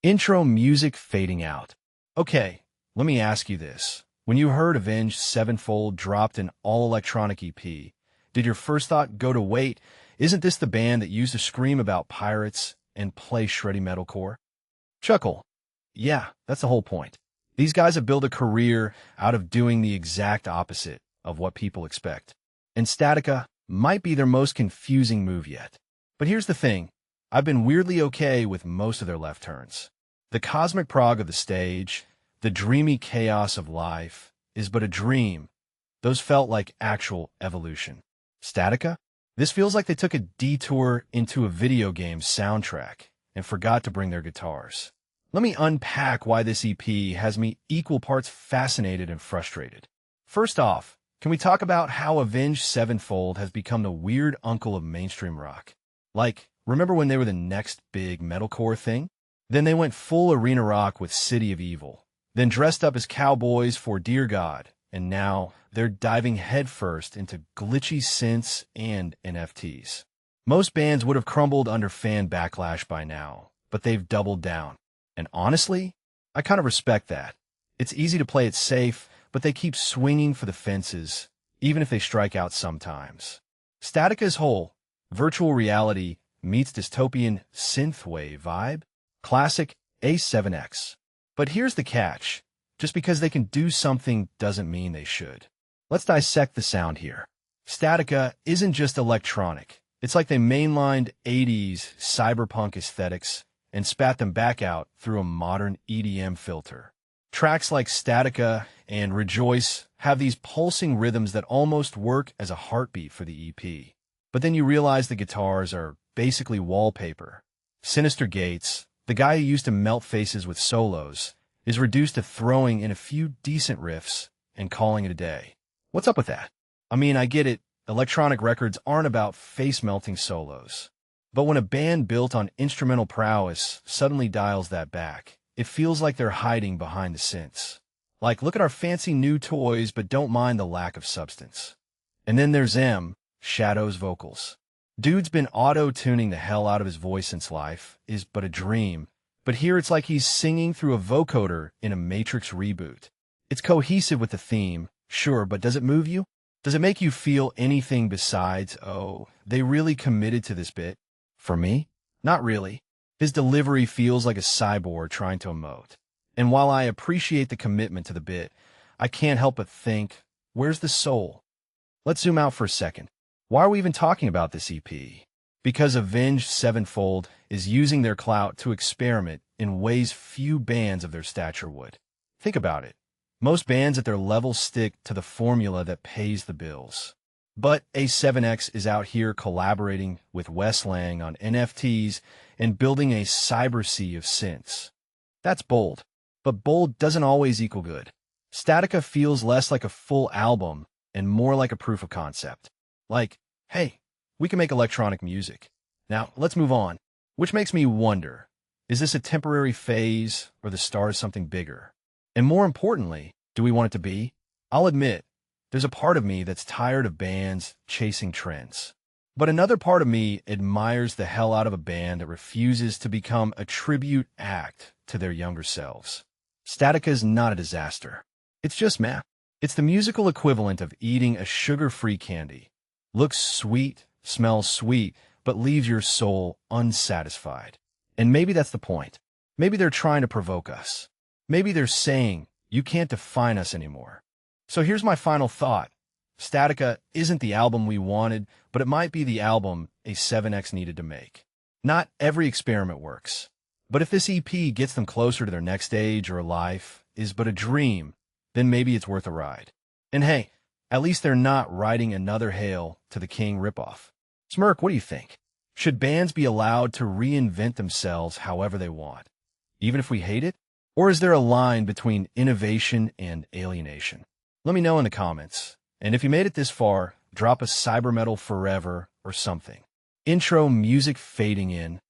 Intro music fading out. Okay, let me ask you this. When you heard Avenged Sevenfold dropped an all-electronic EP, did your first thought go to wait, isn't this the band that used to scream about pirates and play shreddy metalcore? Chuckle. Yeah, that's the whole point. These guys have built a career out of doing the exact opposite of what people expect. And Statica might be their most confusing move yet. But here's the thing. I've been weirdly okay with most of their left turns. The cosmic prog of the stage, the dreamy chaos of life, is but a dream. Those felt like actual evolution. Statica? This feels like they took a detour into a video game soundtrack and forgot to bring their guitars. Let me unpack why this EP has me equal parts fascinated and frustrated. First off, can we talk about how Avenged Sevenfold has become the weird uncle of mainstream rock? Like, remember when they were the next big metalcore thing? Then they went full arena rock with City of Evil, then dressed up as cowboys for Dear God, and now they're diving headfirst into glitchy synths and NFTs. Most bands would have crumbled under fan backlash by now, but they've doubled down. And honestly, I kind of respect that. It's easy to play it safe, but they keep swinging for the fences, even if they strike out sometimes. Statica's whole virtual reality meets dystopian synthwave vibe, classic A7X. But here's the catch. Just because they can do something doesn't mean they should. Let's dissect the sound here. Statica isn't just electronic. It's like they mainlined 80s cyberpunk aesthetics and spat them back out through a modern EDM filter. Tracks like Statica and Rejoice have these pulsing rhythms that almost work as a heartbeat for the EP. But then you realize the guitars are basically wallpaper. Sinister Gates, the guy who used to melt faces with solos, is reduced to throwing in a few decent riffs and calling it a day. What's up with that? I mean, I get it, electronic records aren't about face-melting solos. But when a band built on instrumental prowess suddenly dials that back, it feels like they're hiding behind the synths. Like, look at our fancy new toys, but don't mind the lack of substance. And then there's Shadow's vocals. Dude's been auto-tuning the hell out of his voice since life is but a dream, but here it's like he's singing through a vocoder in a Matrix reboot. It's cohesive with the theme, sure, but does it move you? Does it make you feel anything besides, oh, they really committed to this bit? For me, not really. His delivery feels like a cyborg trying to emote. And while I appreciate the commitment to the bit, I can't help but think, where's the soul? Let's zoom out for a second. Why are we even talking about this EP? Because Avenged Sevenfold is using their clout to experiment in ways few bands of their stature would. Think about it. Most bands at their level stick to the formula that pays the bills. But A7X is out here collaborating with Wes Lang on NFTs and building a cyber sea of synths. That's bold, but bold doesn't always equal good. Statica feels less like a full album and more like a proof of concept. Like, hey, we can make electronic music. Now, let's move on. Which makes me wonder, is this a temporary phase or the start of something bigger? And more importantly, do we want it to be? I'll admit, there's a part of me that's tired of bands chasing trends. But another part of me admires the hell out of a band that refuses to become a tribute act to their younger selves. Statica is not a disaster. It's just meh. It's the musical equivalent of eating a sugar-free candy. Looks sweet, smells sweet, but leaves your soul unsatisfied. And maybe that's the point. Maybe they're trying to provoke us. Maybe they're saying, you can't define us anymore. So here's my final thought. Statica isn't the album we wanted, but it might be the album A7X needed to make. Not every experiment works. But if this EP gets them closer to their next stage or life is but a dream, then maybe it's worth a ride. And hey, at least they're not writing another Hail to the King ripoff. Smirk, what do you think? Should bands be allowed to reinvent themselves however they want, even if we hate it? Or is there a line between innovation and alienation? Let me know in the comments. And if you made it this far, drop a cyber metal forever or something. Intro music fading in.